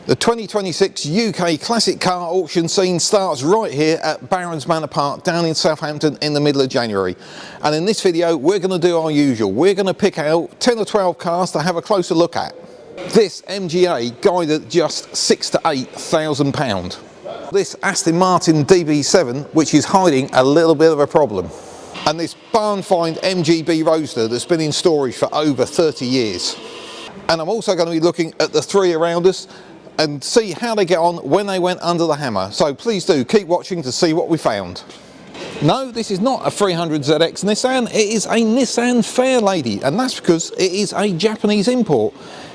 The 2026 UK classic car auction scene starts right here at Barons MPC down in Southampton in the middle of January. And in this video we're going to do our usual. We're going to pick out 10 or 12 cars to have a closer look at. This MGA guided just £6,000 to £8,000. This Aston Martin DB7, which is hiding a little bit of a problem. And this barn find MGB Roadster that's been in storage for over 30 years. And I'm also going to be looking at the three around us and see how they get on when they went under the hammer. So please do keep watching to see what we found. No, this is not a 300ZX Nissan, it is a Nissan Fairlady, and that's because it is a Japanese import.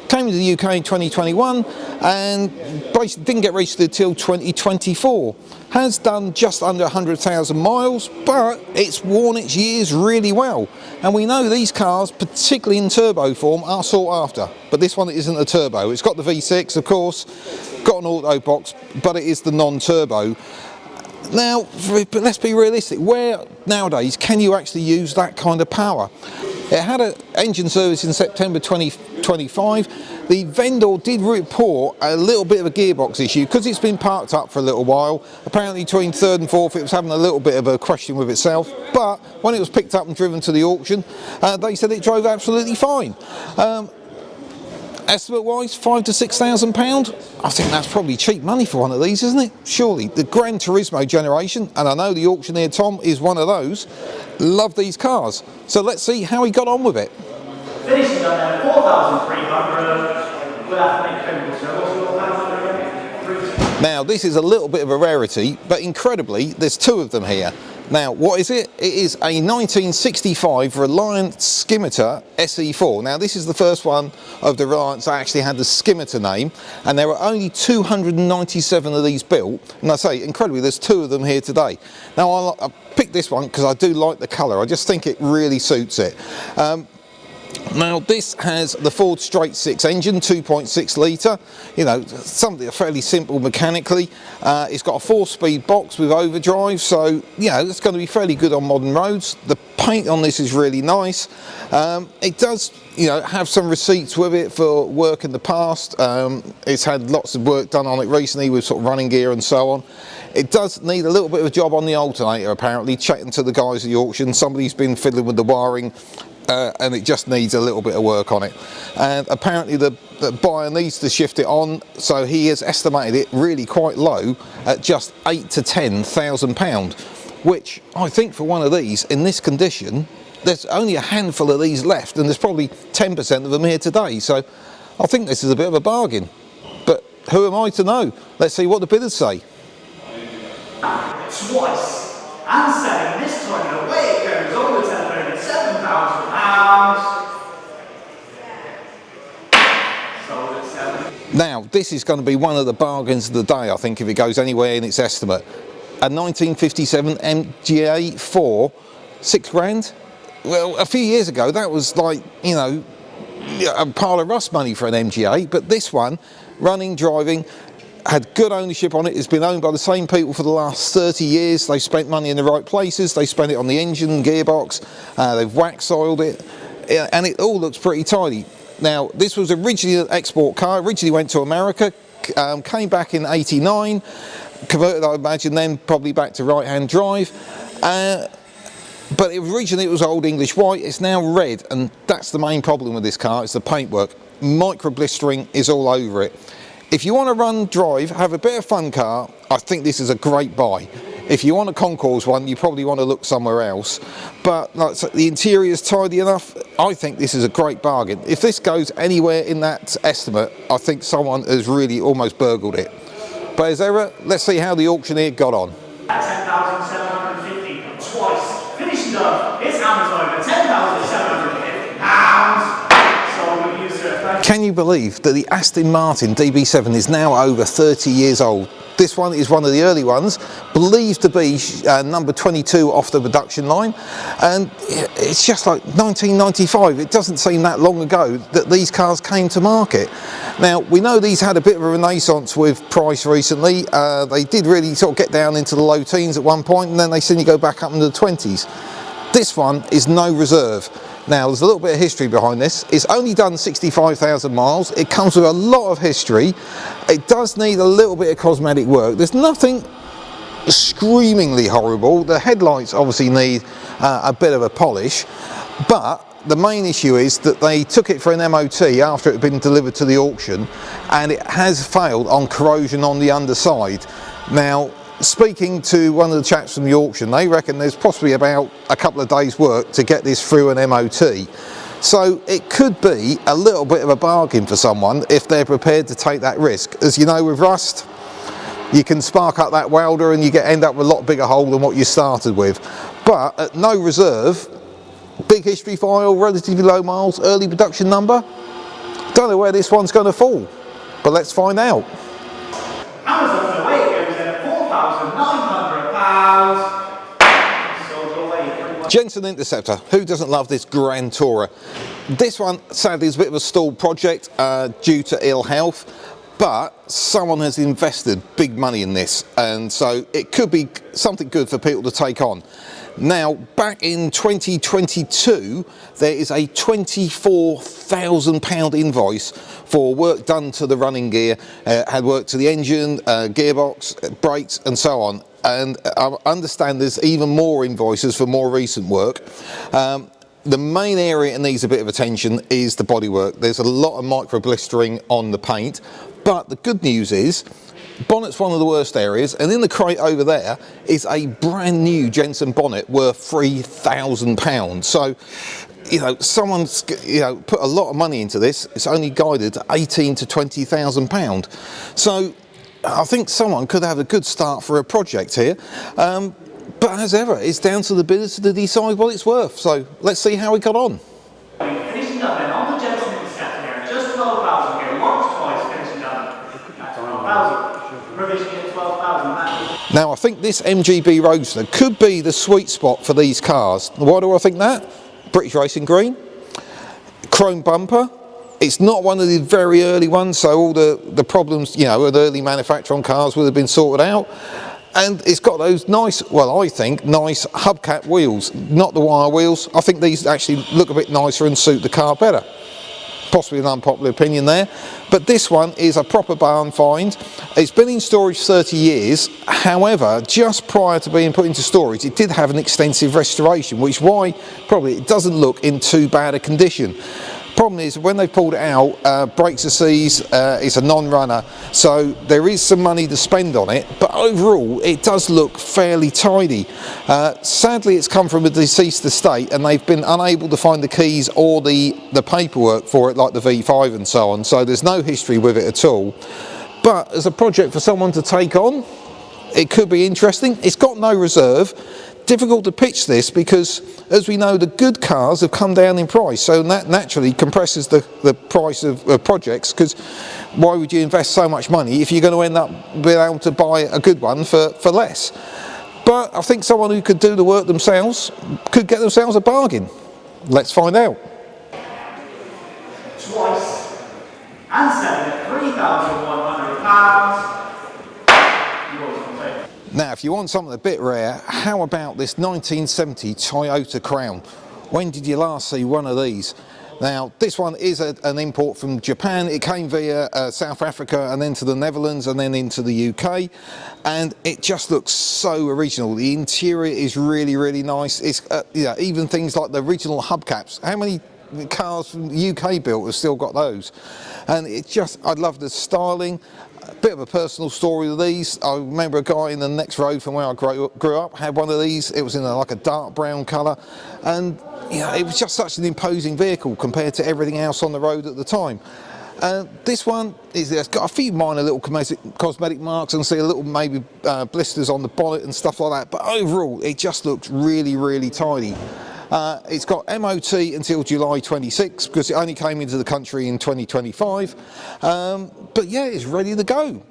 Came to the UK in 2021 and basically didn't get registered till 2024. Has done just under 100,000 miles, but it's worn its years really well. And we know these cars, particularly in turbo form, are sought after. But this one isn't a turbo. It's got the V6, of course, got an auto box, but it is the non-turbo. Now, let's be realistic. Where nowadays can you actually use that kind of power? It had an engine service in September 2025. The vendor did report a little bit of a gearbox issue because it's been parked up for a little while. Apparently between third and fourth it was having a little bit of a question with itself, but when it was picked up and driven to the auction, they said it drove absolutely fine. Estimate wise, £5,000 to £6,000. I think that's probably cheap money for one of these, isn't it? Surely. The Gran Turismo generation, and I know the auctioneer Tom is one of those, love these cars. So let's see how he got on with it. Finishing on there, 4,300. We'll have to make phone calls. Now this is a little bit of a rarity, but incredibly there's two of them here. Now what is it? It is a 1965 Reliant Scimitar SE4. Now this is the first one of the Reliants that actually had the Scimitar name, and there are only 297 of these built, and I say incredibly there's two of them here today. Now I picked this one because I do like the colour, I just think it really suits it. Now this has the Ford straight six engine, 2.6 litre, you know, something fairly simple mechanically. It's got a 4-speed box with overdrive, so you know it's going to be fairly good on modern roads. The paint on this is really nice. It does, you know, have some receipts with it for work in the past. It's had lots of work done on it recently with sort of running gear and so on. It does need a little bit of a job on the alternator apparently. Chatting to the guys at the auction, somebody's been fiddling with the wiring. And it just needs a little bit of work on it, and apparently the buyer needs to shift it on, so he has estimated it really quite low at just £8,000 to £10,000, which I think for one of these in this condition, there's only a handful of these left and there's probably 10% of them here today, so I think this is a bit of a bargain. But who am I to know? Let's see what the bidders say. Twice, and saying this time away it goes on the telephone at £7,000. Now this is going to be one of the bargains of the day, I think, if it goes anywhere in its estimate. A 1957 MGA 4, £6,000. Well, a few years ago that was like, you know, a pile of rust money for an MGA, but this one, running, driving, had good ownership on it. It's been owned by the same people for the last 30 years. They spent money in the right places. They spent it on the engine, gearbox. They've wax oiled it, and it all looks pretty tidy. Now, this was originally an export car. Originally went to America, came back in '89, converted, I imagine, then probably back to right-hand drive. But originally it was old English white. It's now red, and that's the main problem with this car. It's the paintwork. Micro blistering is all over it. If you want to run, drive, have a bit of fun car, I think this is a great buy. If you want a concours one, you probably want to look somewhere else. But like, so the interior's tidy enough, I think this is a great bargain. If this goes anywhere in that estimate, I think someone has really almost burgled it. But as ever, let's see how the auctioneer got on. At 10,750 twice. Finished done. It's Amazon over £10,750. Can you believe that the Aston Martin DB7 is now over 30 years old? This one is one of the early ones, believed to be number 22 off the production line, and it's just like 1995. It doesn't seem that long ago that these cars came to market. Now, we know these had a bit of a renaissance with price recently. They did really sort of get down into the low teens at one point, and then they seem to go back up into the 20s. This one is no reserve. Now, there's a little bit of history behind this. It's only done 65,000 miles. It comes with a lot of history. It does need a little bit of cosmetic work. There's nothing screamingly horrible. The headlights obviously need a bit of a polish, but the main issue is that they took it for an MOT after it had been delivered to the auction, and it has failed on corrosion on the underside. Now, speaking to one of the chaps from the auction, they reckon there's possibly about a couple of days work to get this through an MOT. So it could be a little bit of a bargain for someone if they're prepared to take that risk. As you know, with rust, you can spark up that welder and you end up with a lot bigger hole than what you started with. But at no reserve, big history file, relatively low miles, early production number, don't know where this one's going to fall, but let's find out. Amazon away goes in at £4,900. Sold away. Jensen Interceptor, who doesn't love this Grand Tourer? This one sadly is a bit of a stalled project due to ill health, but someone has invested big money in this, and so it could be something good for people to take on. Now, back in 2022, there is a £24,000 invoice for work done to the running gear, had work to the engine, gearbox, brakes and so on. And I understand there's even more invoices for more recent work. The main area that needs a bit of attention is the bodywork. There's a lot of micro blistering on the paint, but the good news is bonnet's one of the worst areas, and in the crate over there is a brand new Jensen bonnet worth £3,000. So, you know, someone's put a lot of money into this. It's only guided to £18,000 to £20,000. So I think someone could have a good start for a project here. But as ever, it's down to the bidders to decide what it's worth. So let's see how we got on. Finishing up then on the Jensen Interceptor here, just 12,000 here, once, twice, finishing up. That's 12,000. Provisioning at 12,000. Now, I think this MGB Roadster could be the sweet spot for these cars. Why do I think that? British Racing Green, chrome bumper. It's not one of the very early ones, so all the problems, you know, with early manufacture on cars would have been sorted out. And it's got those nice, well, I think, nice hubcap wheels, not the wire wheels. I think these actually look a bit nicer and suit the car better. Possibly an unpopular opinion there, but this one is a proper barn find. It's been in storage 30 years. However, just prior to being put into storage, it did have an extensive restoration, which is why probably it doesn't look in too bad a condition. Problem is, when they pulled it out, brakes are seized, it's a non-runner, so there is some money to spend on it, but overall it does look fairly tidy. Sadly, it's come from a deceased estate and they've been unable to find the keys or the paperwork for it, like the V5 and so on, so there's no history with it at all. But as a project for someone to take on, it could be interesting. It's got no reserve. Difficult to pitch this because, as we know, the good cars have come down in price, so that naturally compresses the price of projects, because why would you invest so much money if you're going to end up being able to buy a good one for less? But I think someone who could do the work themselves could get themselves a bargain. Let's find out. Twice. And selling at £3,100. Now, if you want something a bit rare, how about this 1970 Toyota Crown? When did you last see one of these? Now, this one is an import from Japan. It came via South Africa and then to the Netherlands and then into the UK. And it just looks so original. The interior is really, really nice. It's even things like the original hubcaps. How many cars from the UK built have still got those? And it just, I love the styling. A bit of a personal story with these. I remember a guy in the next road from where I grew up had one of these. It was in like a dark brown colour, and it was just such an imposing vehicle compared to everything else on the road at the time. This one it's got a few minor little cosmetic marks, and see a little maybe blisters on the bonnet and stuff like that, but overall it just looks really, really tidy. It's got MOT until July 26 because it only came into the country in 2025, but yeah, it's ready to go.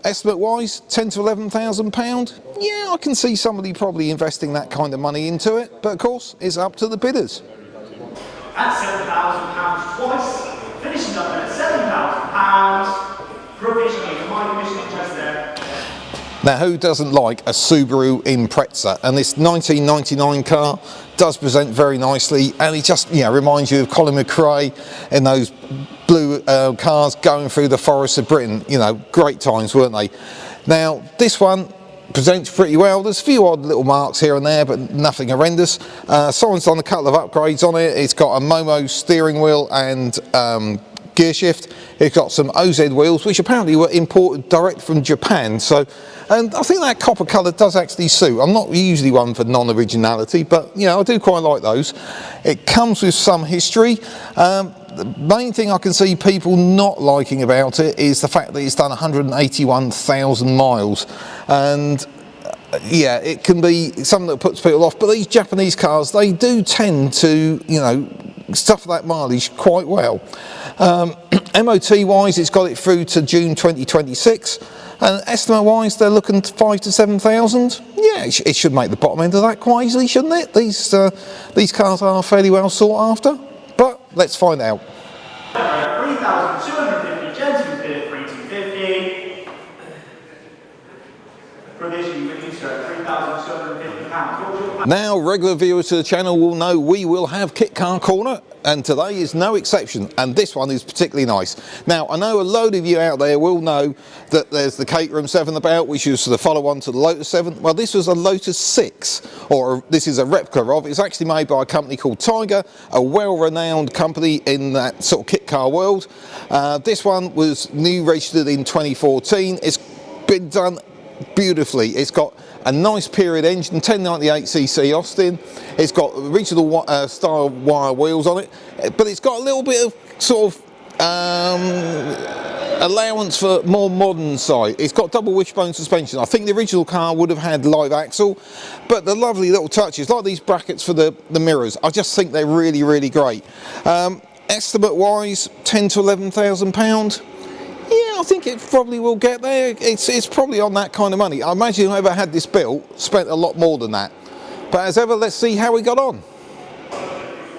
Estimate wise, £10,000 to £11,000. Yeah, I can see somebody probably investing that kind of money into it, but of course it's up to the bidders. At £7,000 twice, finishing up at £7,000 provisionally for my commission interest there. Now, who doesn't like a Subaru Impreza? And this 1999 car does present very nicely, and it just, you know, reminds you of Colin McRae in those blue cars going through the forests of Britain. You know, great times, weren't they? Now, this one presents pretty well. There's a few odd little marks here and there, but nothing horrendous. Someone's done a couple of upgrades on it. It's got a Momo steering wheel and gear shift. It's got some OZ wheels, which apparently were imported direct from Japan. So, and I think that copper colour does actually suit. I'm not usually one for non-originality, but you know, I do quite like those. It comes with some history. The main thing I can see people not liking about it is the fact that it's done 181,000 miles, and yeah, it can be something that puts people off. But these Japanese cars, they do tend to, you know, stuff that mileage quite well. MOT wise, it's got it through to June 2026, and estimate wise they're looking to 5,000 to 7,000. Yeah, it should make the bottom end of that quite easily, shouldn't it? These cars are fairly well sought after, but let's find out. 3,250, Jensen bid at 3,250. Provision reduced to £3,250. Now, regular viewers to the channel will know we will have Kit Car Corner, and today is no exception, and this one is particularly nice. Now, I know a load of you out there will know that there's the Caterham 7 about, which is the follow-on to the Lotus 7. Well, this was a Lotus 6, or this is a replica of. It's actually made by a company called Tiger, a well-renowned company in that sort of kit car world. This one was new registered in 2014. It's been done beautifully. It's got a nice period engine, 1098cc Austin. It's got original style wire wheels on it, but it's got a little bit of sort of allowance for more modern side. It's got double wishbone suspension. I think the original car would have had live axle, but the lovely little touches, like these brackets for the mirrors, I just think they're really, really great. Estimate wise, 10 to 11,000 pounds. Yeah, I think it probably will get there. It's probably on that kind of money. I imagine whoever had this built spent a lot more than that. But as ever, let's see how we got on.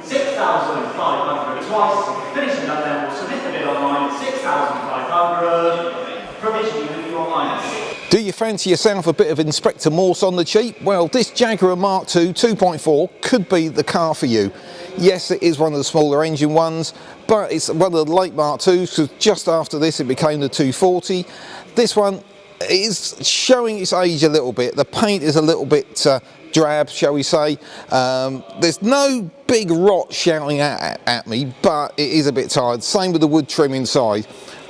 6,500 twice. Finishing up then, we'll submit the bid online at 6,500. Provisioning with you online. Do you fancy yourself a bit of Inspector Morse on the cheap? Well, this Jaguar Mk2 2.4 could be the car for you. Yes, it is one of the smaller engine ones, but it's one of the late Mark IIs, because just after this it became the 240. This one is showing its age a little bit. The paint is a little bit drab, shall we say. There's no big rot shouting at me, but it is a bit tired. Same with the wood trim inside.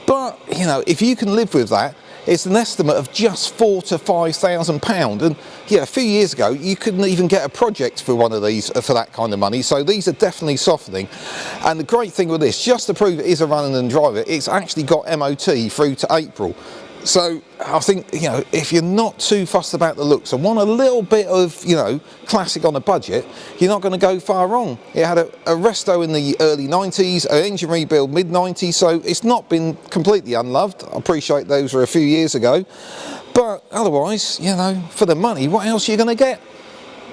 But, you know, if you can live with that, it's an estimate of just £4,000 to £5,000, and yeah, a few years ago you couldn't even get a project for one of these for that kind of money. So these are definitely softening. And the great thing with this, just to prove it is a run and drive it, it's actually got MOT through to April. So I think, you know, if you're not too fussed about the looks and want a little bit of, you know, classic on a budget, you're not going to go far wrong. It had a resto in the early 90s, an engine rebuild mid 90s, so it's not been completely unloved. I appreciate those were a few years ago, but otherwise, you know, for the money, what else are you going to get?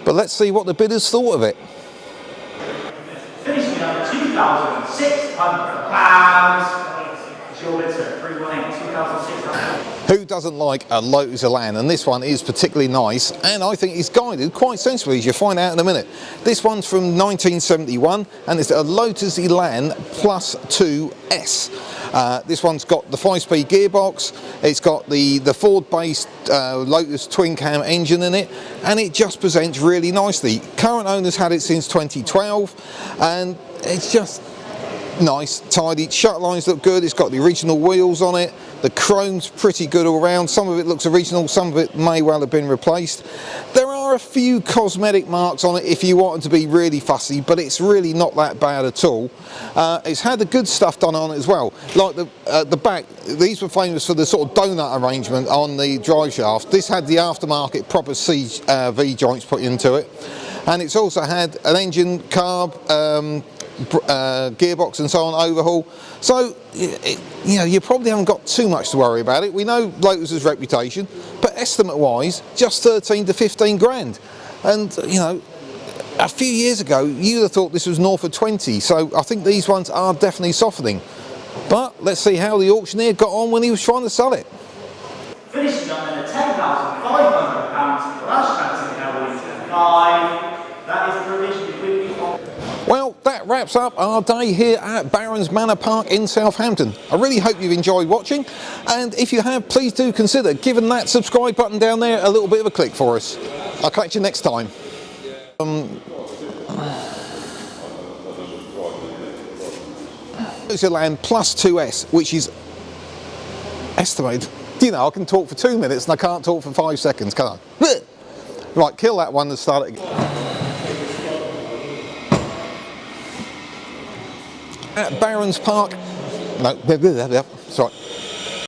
But let's see what the bidders thought of it. Finishing up £2,600. It's your bid, sir. 318, 2,600. Who doesn't like a Lotus Elan? And this one is particularly nice, and I think it's guided quite sensibly, as you'll find out in a minute. This one's from 1971, and it's a Lotus Elan Plus 2S. This one's got the 5-speed gearbox, it's got the Ford-based Lotus twin cam engine in it, and it just presents really nicely. Current owners had it since 2012, and it's just nice, tidy. Shut lines look good. It's got the original wheels on it. The chrome's pretty good all round. Some of it looks original, some of it may well have been replaced. There are a few cosmetic marks on it if you want to be really fussy, but it's really not that bad at all. It's had the good stuff done on it as well, like the back. These were famous for the sort of donut arrangement on the drive shaft. This had the aftermarket proper V joints put into it, and it's also had an engine, carb, gearbox and so on overhaul. So you know, you probably haven't got too much to worry about it. We know Lotus's reputation, but estimate wise, just 13 to 15 grand. And you know, a few years ago you'd have thought this was north of 20, so I think these ones are definitely softening. But let's see how the auctioneer got on when he was trying to sell it. Finishing up at £10,500, the last chance in now, 5. That is the provision. wraps up our day here at Barons Manor Park in Southampton. I really hope you've enjoyed watching, and if you have, please do consider giving that subscribe button down there a little bit of a click for us. I'll catch you next time. Lotus Elan Plus 2S, which is estimated. You know, I can talk for 2 minutes and I can't talk for 5 seconds, can I? Right, kill that one and start it again. At Barons Park, no, sorry.